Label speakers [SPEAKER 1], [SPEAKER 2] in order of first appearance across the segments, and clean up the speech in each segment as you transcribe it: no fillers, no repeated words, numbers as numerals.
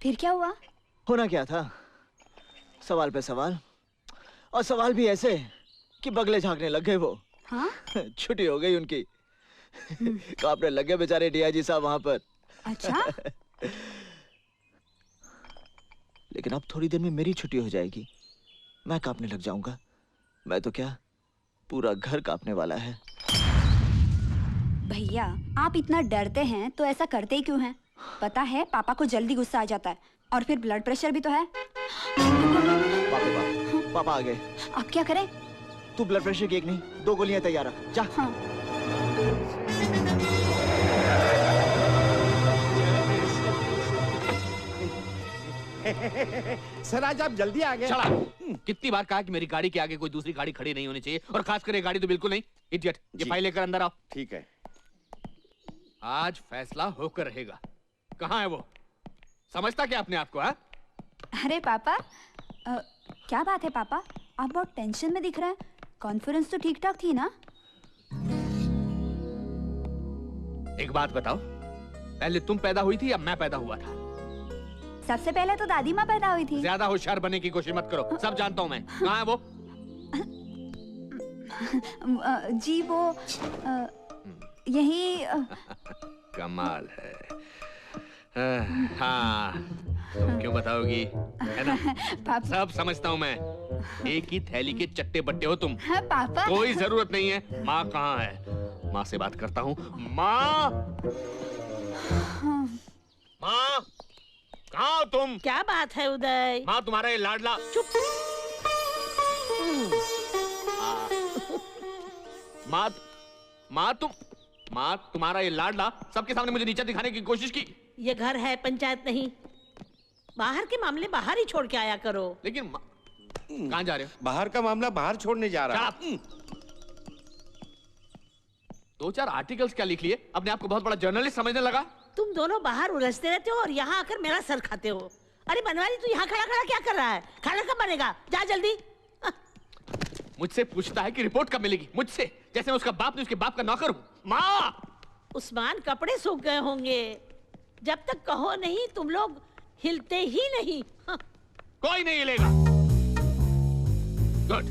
[SPEAKER 1] फिर क्या हुआ?
[SPEAKER 2] होना क्या था, सवाल पे सवाल, और सवाल भी ऐसे कि बगले झांकने लग गए वो।
[SPEAKER 1] हाँ?
[SPEAKER 2] छुट्टी हो गई उनकी। कांपने लग गए बेचारे डीआईजी साहब वहां पर।
[SPEAKER 1] अच्छा?
[SPEAKER 2] लेकिन अब थोड़ी देर में मेरी छुट्टी हो जाएगी, मैं कांपने लग जाऊंगा। मैं तो क्या, पूरा घर कांपने वाला है।
[SPEAKER 1] भैया, आप इतना डरते हैं तो ऐसा करते ही क्यों हैं? पता है पापा को जल्दी गुस्सा आ जाता है, और फिर ब्लड प्रेशर भी तो है।
[SPEAKER 2] पापा आ गए।
[SPEAKER 1] अब क्या करें?
[SPEAKER 2] तू ब्लड प्रेशर की एक नहीं 2 गोलियां तैयार रख, जा।
[SPEAKER 1] हाँ।
[SPEAKER 3] सर आज आप जल्दी आ गए।
[SPEAKER 4] चला। कितनी बार कहा कि मेरी गाड़ी के आगे कोई दूसरी गाड़ी खड़ी नहीं होनी चाहिए, और खासकर ये गाड़ी तो बिल्कुल नहीं। इडियट, ये फाइल लेकर अंदर आओ।
[SPEAKER 3] ठीक है।
[SPEAKER 4] आज फैसला होकर रहेगा। कहाँ है वो? समझता क्या अपने आप को? हाँ?
[SPEAKER 1] अरे पापा, क्या बात है पापा, आप बहुत टेंशन में दिख रहे हैं। कॉन्फ्रेंस तो ठीक ठाक थी ना?
[SPEAKER 4] एक बात बताओ, पहले तुम पैदा हुई थी या मैं पैदा हुआ था?
[SPEAKER 1] सबसे पहले तो दादी माँ पैदा हुई थी।
[SPEAKER 4] ज्यादा होशियार बनने की कोशिश मत करो, सब जानता हूँ मैं। कहाँ है वो?
[SPEAKER 1] जी वो यही
[SPEAKER 4] कमाल है। हाँ, तुम क्यों बताओगी? है ना?
[SPEAKER 1] पापा।
[SPEAKER 4] सब समझता हूँ मैं। एक ही थैली के चट्टे बट्टे हो तुम।
[SPEAKER 1] हाँ, पापा।
[SPEAKER 4] कोई जरूरत नहीं है। माँ कहाँ है? माँ से बात करता हूँ। माँ, माँ, कहाँ हो तुम?
[SPEAKER 5] क्या बात है उदय?
[SPEAKER 4] माँ, तुम्हारा ये लाडला।
[SPEAKER 5] चुप।
[SPEAKER 4] माँ, तुम्हारा ये लाडला सबके सामने मुझे नीचा दिखाने की कोशिश की।
[SPEAKER 5] ये घर है, पंचायत नहीं। बाहर के मामले बाहर ही छोड़ के आया करो।
[SPEAKER 4] लेकिन कहाँ जा रहे हो?
[SPEAKER 3] बाहर का मामला बाहर छोड़ने जा रहा है।
[SPEAKER 4] 2-4 आर्टिकल्स क्या लिख लिए? अपने आप को बहुत बड़ा जर्नलिस्ट समझने लगा?
[SPEAKER 5] तुम दोनों बाहर उलझते रहते हो और यहाँ आकर मेरा सर खाते हो। अरे बनवारी, तू यहाँ खड़ा खड़ा क्या कर रहा है? खाना कब बनेगा? जा जल्दी।
[SPEAKER 4] मुझसे पूछता है कि रिपोर्ट कब मिलेगी? मुझसे, जैसे मैं उसका बाप नहीं उसके बाप का नौकर हूँ। माँ!
[SPEAKER 5] उस्मान, कपड़े सूख गए होंगे। जब तक कहो नहीं तुम लोग हिलते ही नहीं।
[SPEAKER 4] कोई नहीं हिलेगा। गुड,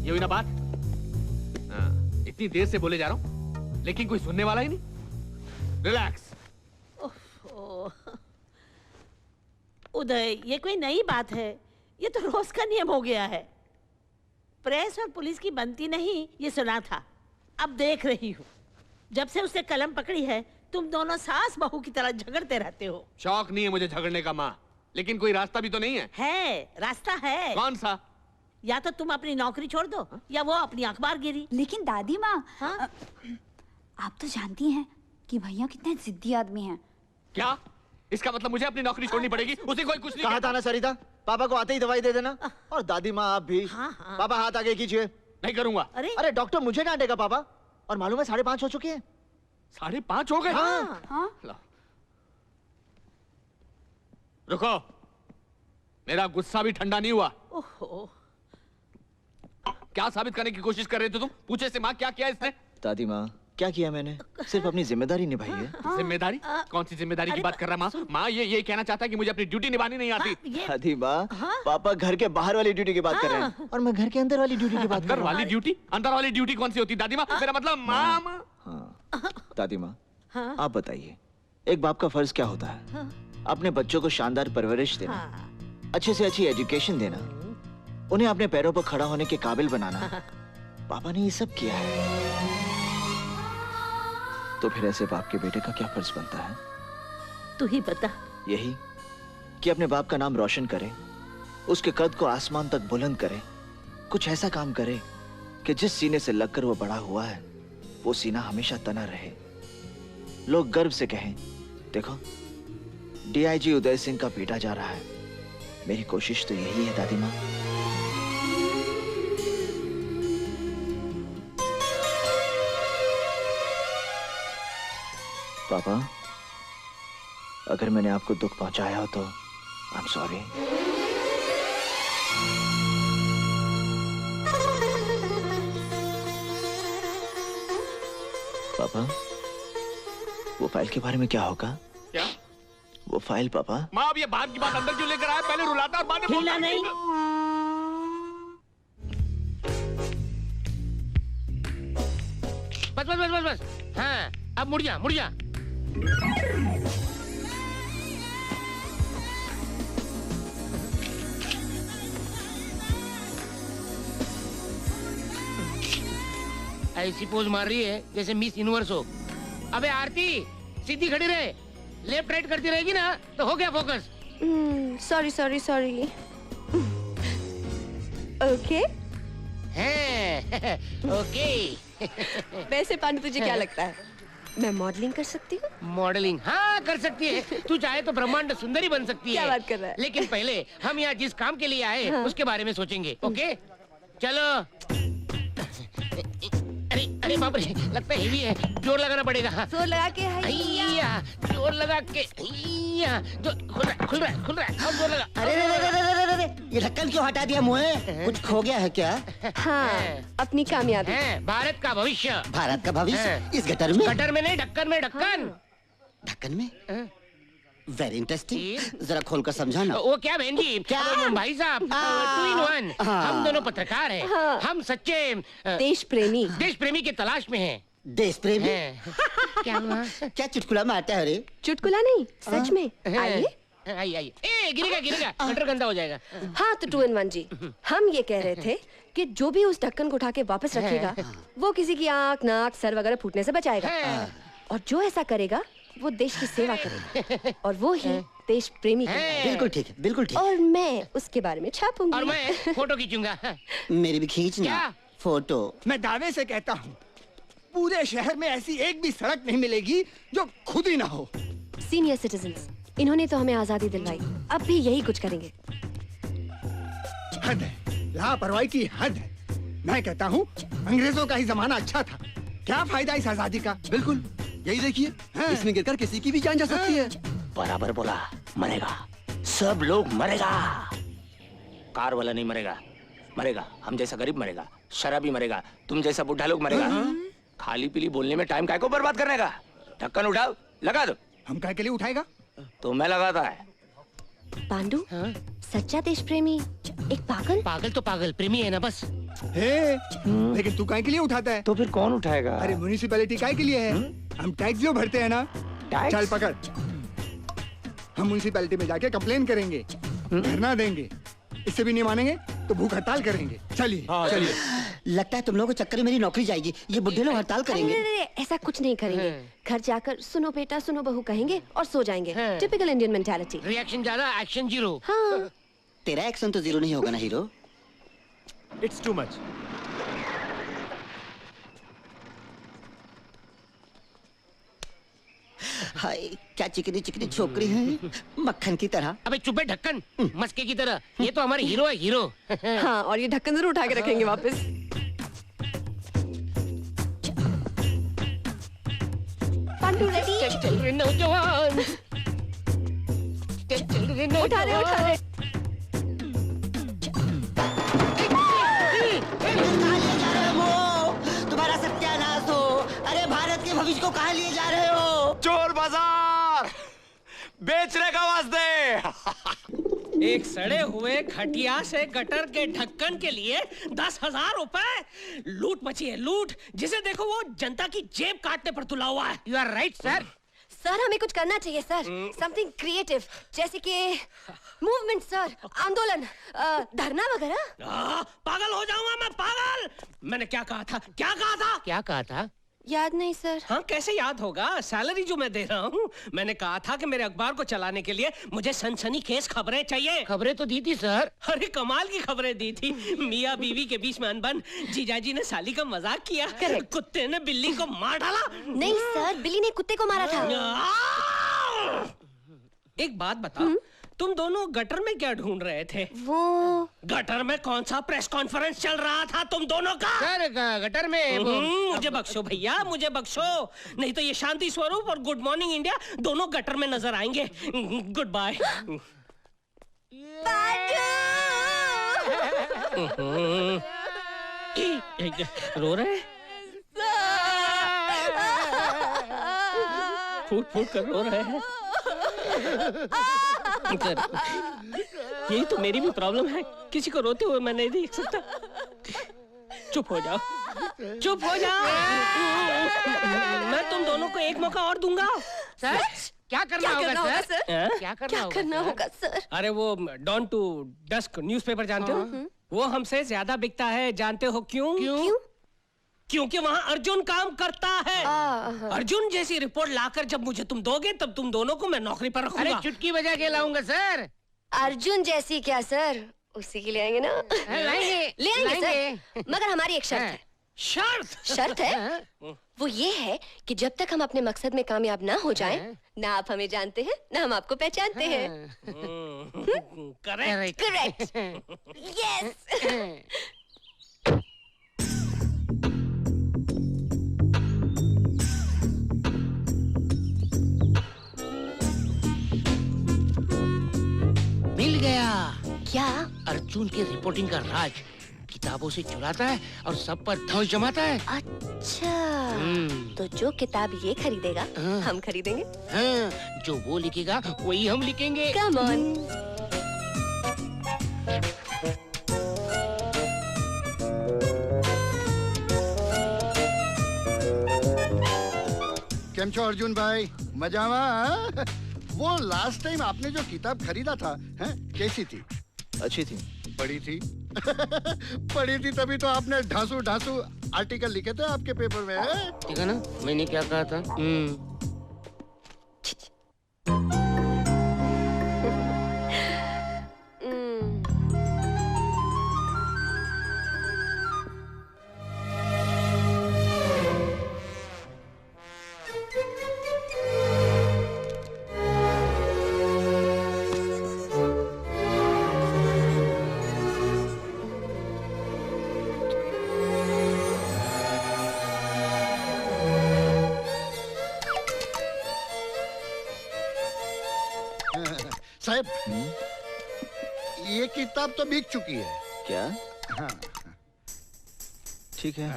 [SPEAKER 4] ये हुई ना बात? इतनी देर से बोले जा रहा हूँ लेकिन कोई सुनने वाला ही नहीं। रिलैक्स।
[SPEAKER 5] उदय, ये कोई नई बात है? ये तो रोज का नियम हो गया है। प्रेस और पुलिस की बनती नहीं, ये सुना था। अब देख रही हूँ, जब से उसने कलम पकड़ी है तुम दोनों सास बहू की तरह झगड़ते रहते हो।
[SPEAKER 4] शौक नहीं है मुझे झगड़ने का माँ, लेकिन कोई रास्ता भी तो नहीं है।
[SPEAKER 5] है, रास्ता है।
[SPEAKER 4] कौन सा?
[SPEAKER 5] या तो तुम अपनी नौकरी छोड़ दो, या वो अपनी अखबार गिरी।
[SPEAKER 1] लेकिन दादी माँ,
[SPEAKER 5] हाँ?
[SPEAKER 1] आप तो जानती हैं कि भैया कितने जिद्दी आदमी हैं।
[SPEAKER 4] क्या? इसका मतलब मुझे अपनी नौकरी छोड़नी पड़ेगी? उसे कोई कुछ नहीं
[SPEAKER 2] कहा था ना सरिता, पापा को आते ही दवाई दे देना। और दादी माँ आप भी।
[SPEAKER 5] हाँ, हाँ।
[SPEAKER 2] पापा हाथ आगे कीजिए।
[SPEAKER 4] नहीं करूंगा।
[SPEAKER 2] अरे डॉक्टर मुझे डांटेगा पापा। और मालूम है 5:30 हो चुके हैं।
[SPEAKER 4] 5:30 हो गए?
[SPEAKER 2] हाँ।
[SPEAKER 1] हाँ?
[SPEAKER 4] रुको, मेरा गुस्सा भी ठंडा नहीं हुआ।
[SPEAKER 5] ओहो।
[SPEAKER 4] क्या साबित करने की कोशिश कर रहे थे तुम? पूछे से माँ क्या किया इसने?
[SPEAKER 2] दादी माँ, क्या किया मैंने? सिर्फ अपनी जिम्मेदारी निभाई है।
[SPEAKER 4] जिम्मेदारी? कौन सी जिम्मेदारी की बात कर रहा माँ? माँ ये कहना चाहता है कि मुझे अपनी ड्यूटी निभानी नहीं आती।
[SPEAKER 2] दादी माँ, पापा घर के बाहर वाली ड्यूटी की बात कर रहे हैं और मैं घर के अंदर वाली ड्यूटी की बात कर रहा हूँ।
[SPEAKER 4] वाली ड्यूटी? अंदर वाली ड्यूटी कौन सी होती दादी माँ? मेरा मतलब माँ।
[SPEAKER 2] हाँ दादी माँ, आप बताइए, एक बाप का फर्ज क्या होता है? अपने बच्चों को शानदार परवरिश देना, अच्छे से अच्छी एजुकेशन देना, उन्हें अपने पैरों पर खड़ा होने के काबिल बनाना। पापा ने ये सब किया है, तो फिर ऐसे बाप के बेटे का क्या फर्ज बनता है?
[SPEAKER 5] तू ही बता।
[SPEAKER 2] यही कि अपने बाप का नाम रोशन करे, उसके कद को आसमान तक बुलंद करे, कुछ ऐसा काम करे कि जिस सीने से लगकर वो बड़ा हुआ है वो सीना हमेशा तना रहे। लोग गर्व से कहें, देखो डीआईजी उदय सिंह का बेटा जा रहा है। मेरी कोशिश तो यही है दादी माँ। पापा, अगर मैंने आपको दुख पहुंचाया हो तो आई एम सॉरी। पापा, वो फाइल के बारे में क्या होगा?
[SPEAKER 4] क्या?
[SPEAKER 2] फाइल पापा।
[SPEAKER 4] माँ अब ये बाहर की बात अंदर क्यों लेकर आया? पहले रुलाता और बाद में
[SPEAKER 5] हिलना नहीं।
[SPEAKER 6] बस बस बस बस बस। हाँ अब मुड़ जा मुड़ जा। ऐसी पोज मार रही है जैसे मिस यूनिवर्स हो। अबे आरती सीधी खड़ी रहे, लेफ्ट राइट करती रहेगी ना तो हो गया focus.
[SPEAKER 7] Sorry sorry sorry. Okay
[SPEAKER 6] हैं ओके।
[SPEAKER 7] वैसे पांडु तुझे क्या लगता है मैं मॉडलिंग कर सकती हूँ?
[SPEAKER 6] मॉडलिंग हाँ कर सकती है। तू चाहे तो ब्रह्मांड सुंदरी बन सकती
[SPEAKER 7] क्या
[SPEAKER 6] है।
[SPEAKER 7] बात कर रहा है?
[SPEAKER 6] लेकिन पहले हम यहाँ जिस काम के लिए आए उसके बारे में सोचेंगे। ओके चलो। अरे अरे बाप रे लगता है हेवी है, जोर लगाना पड़ेगा।
[SPEAKER 7] जोर लगा के
[SPEAKER 6] हैया, जोर लगा के हैया, जो खुल रहा है और जोर लगा।
[SPEAKER 8] अरे रे रे रे रे रे रे, ये ढक्कन क्यों हटा दिया मुझे? कुछ खो गया है क्या?
[SPEAKER 7] हाँ अपनी कामयाबी।
[SPEAKER 6] है भारत का भविष्य।
[SPEAKER 8] भारत का भविष्य
[SPEAKER 6] हाँ।
[SPEAKER 8] इस गटर में?
[SPEAKER 6] गटर में नहीं ढक्कन में। ढक्कन
[SPEAKER 8] ढक्कन में? Very interesting.
[SPEAKER 6] जी।
[SPEAKER 8] जरा खोल कर समझाना।
[SPEAKER 6] वो क्या बहन जी?
[SPEAKER 8] क्या?
[SPEAKER 6] भाई साहब 2 in 1। हम दोनों पत्रकार हैं।
[SPEAKER 7] हाँ।
[SPEAKER 6] हम सच्चे
[SPEAKER 7] देश प्रेमी।
[SPEAKER 6] देश प्रेमी की तलाश में हैं।
[SPEAKER 8] देश प्रेमी?
[SPEAKER 6] हैं। क्या हुआ?
[SPEAKER 8] क्या चुटकुला मारता है रे?
[SPEAKER 7] चुटकुला नहीं सच में। आइए।
[SPEAKER 6] आइए ए गिरेगा गटर गंदा हो जाएगा।
[SPEAKER 7] हाँ तो 2 in 1 जी। हम ये कह रहे थे कि जो भी उस ढक्कन को उठा के वापस रखेगा वो किसी की आँख नाक सर वगैरह फूटने से बचाएगा। और जो ऐसा करेगा वो देश की सेवा करेगा और वो ही देश प्रेमी कहलाएगा।
[SPEAKER 8] बिल्कुल ठीक है, बिल्कुल ठीक।
[SPEAKER 7] और मैं उसके बारे में छापूंगी।
[SPEAKER 6] और मैं फोटो खींचूंगा।
[SPEAKER 8] मेरी भी खींचना
[SPEAKER 6] क्या?
[SPEAKER 8] फोटो।
[SPEAKER 3] मैं दावे से कहता हूँ पूरे शहर में ऐसी एक भी सड़क नहीं मिलेगी जो खुद ही ना हो।
[SPEAKER 7] सीनियर सिटीजन्स इन्होंने तो हमें आजादी दिलवाई, अब भी यही कुछ करेंगे।
[SPEAKER 3] हद है, लापरवाही की हद है। मैं कहता हूँ अंग्रेजों का ही जमाना अच्छा था। क्या फायदा इस आजादी का?
[SPEAKER 9] बिल्कुल यही देखिए, इसमें गिरकर किसी की भी जान जा सकती है।
[SPEAKER 6] बराबर बोला, मरेगा सब लोग मरेगा। कार वाला नहीं मरेगा, मरेगा हम जैसा गरीब मरेगा, शराबी मरेगा, तुम जैसा बुढ़ा लोग मरेगा। खाली पीली बोलने में टाइम काय को बर्बाद करने का? ढक्कन उठाओ, लगा दो।
[SPEAKER 3] हम काय के लिए उठाएगा?
[SPEAKER 6] तो मैं लगाता है।
[SPEAKER 7] पांडु सच्चा देश प्रेमी एक पागल?
[SPEAKER 6] पागल तो पागल, प्रेमी है ना बस।
[SPEAKER 3] हे, लेकिन तू काय के लिए उठाता है?
[SPEAKER 6] तो फिर कौन उठाएगा?
[SPEAKER 3] अरे म्युनिसिपैलिटी काय के लिए है? हम टैक्स जो भरते हैं ना।
[SPEAKER 6] टैक्स?
[SPEAKER 3] चल पकड़, हम म्युनिसिपैलिटी में जाके कंप्लेन करेंगे, धरना देंगे। इससे भी नहीं मानेंगे तो भूख हड़ताल करेंगे। चलिए चलिए।
[SPEAKER 8] लगता है तुम लोगों को चक्कर में मेरी नौकरी जाएगी। ये बुढ़े लोग हड़ताल करेंगे।
[SPEAKER 7] अरे ऐसा कुछ नहीं करेंगे। घर जाकर सुनो बेटा सुनो बहू कहेंगे और सो जाएंगे। Typical Indian mentality.
[SPEAKER 6] रिएक्शन ज्यादा, एक्शन जीरो।
[SPEAKER 7] हाँ
[SPEAKER 8] तेरा एक्शन तो जीरो नहीं होगा ना हीरो।
[SPEAKER 9] It's too much.
[SPEAKER 8] हाय क्या चिकनी चिकनी छोकरी है, मक्खन की तरह।
[SPEAKER 6] अबे चुप ढक्कन, मस्के की तरह। ये तो हमारे हीरो है, हीरो।
[SPEAKER 7] हाँ और ये ढक्कन जरूर उठा के रखेंगे वापस। पांडु रेडी?
[SPEAKER 6] चल रे नौजवान, चल रे नौजवान।
[SPEAKER 7] उठा रहे।
[SPEAKER 8] कहाँ ले जा रहे हो? तुम्हारा सत्यानाश हो। अरे भारत के भविष्य को कहाँ लिए जा रहे हो?
[SPEAKER 9] चोर बाजार बेचने का वास्ते।
[SPEAKER 10] एक सड़े हुए खटिया से गटर के ढक्कन के लिए 10,000 रुपए लूट मची है, लूट। जिसे देखो वो जनता की जेब काटने पर तुला हुआ है।
[SPEAKER 6] You are right sir.
[SPEAKER 7] Sir हमें कुछ करना चाहिए सर, समथिंग क्रिएटिव, जैसे कि मूवमेंट सर, आंदोलन, धरना वगैरह।
[SPEAKER 10] पागल हो जाऊंगा मैं, पागल। मैंने क्या कहा था?
[SPEAKER 6] क्या कहा था?
[SPEAKER 7] याद नहीं सर।
[SPEAKER 10] हाँ कैसे याद होगा, सैलरी जो मैं दे रहा हूँ। मैंने कहा था कि मेरे अखबार को चलाने के लिए मुझे सनसनीखेज खबरें चाहिए।
[SPEAKER 6] खबरें तो दी थी सर।
[SPEAKER 10] अरे कमाल की खबरें दी थी। मियाँ बीवी के बीच में अनबन, जीजाजी ने साली का मजाक किया, कुत्ते ने बिल्ली को मार डाला।
[SPEAKER 7] नहीं सर, बिल्ली ने कुत्ते को मारा था।
[SPEAKER 10] एक बात बताओ, तुम दोनों गटर में क्या ढूंढ रहे थे?
[SPEAKER 7] वो
[SPEAKER 10] गटर में कौन सा प्रेस कॉन्फ्रेंस चल रहा था तुम दोनों का?
[SPEAKER 6] सर गटर में
[SPEAKER 10] मुझे बख्शो भैया, मुझे बख्शो, नहीं तो ये शांति स्वरूप और गुड मॉर्निंग इंडिया दोनों गटर में नजर आएंगे। Good bye. रो रहे? फूट फूट कर रो रहे हैं। यही तो मेरी भी प्रॉब्लम है, किसी को रोते हुए मैं नहीं देख सकता। चुप हो जाओ, चुप हो जाओ। मैं तुम दोनों को एक मौका और दूंगा।
[SPEAKER 11] सर क्या करना होगा सर?
[SPEAKER 10] क्या
[SPEAKER 7] क्या करना होगा सर?
[SPEAKER 10] अरे वो डॉन टू डस्क न्यूज़पेपर जानते हो? वो हमसे ज्यादा बिकता है, जानते हो क्यों?
[SPEAKER 7] क्यों?
[SPEAKER 10] क्योंकि वहाँ अर्जुन काम करता है। अर्जुन जैसी रिपोर्ट लाकर जब मुझे तुम दोगे तब तुम दोनों को मैं नौकरी पर रखूंगा।
[SPEAKER 11] अरे चुटकी बजा के लाऊंगा सर।
[SPEAKER 7] अर्जुन जैसी क्या सर, उसी के लिए आएंगे ना? ले आएंगे सर, मगर हमारी एक शर्त है। शर्त है? वो ये है कि जब तक हम अपने मकसद में कामयाब ना हो जाएं, ना आप हमें जानते हैं ना हम आपको पहचानते हैं। करेक्ट। यस।
[SPEAKER 11] मिल गया।
[SPEAKER 7] क्या?
[SPEAKER 11] अर्जुन की रिपोर्टिंग का राज किताबों से चुराता है और सब पर धौंस जमाता है।
[SPEAKER 7] अच्छा, तो जो किताब ये खरीदेगा हम खरीदेंगे।
[SPEAKER 11] हाँ, जो वो लिखेगा वही हम लिखेंगे।
[SPEAKER 7] Come on.
[SPEAKER 3] केम छो अर्जुन भाई, मजामा? वो लास्ट टाइम आपने जो किताब खरीदा था, हैं, कैसी थी?
[SPEAKER 2] अच्छी थी।
[SPEAKER 3] पढ़ी थी? पढ़ी थी तभी तो आपने ढांसू आर्टिकल लिखे थे आपके पेपर में।
[SPEAKER 11] ठीक है ना, मैंने क्या कहा था?
[SPEAKER 3] साहब, ये किताब तो बिक चुकी है।
[SPEAKER 2] क्या?
[SPEAKER 3] हाँ।
[SPEAKER 2] ठीक है,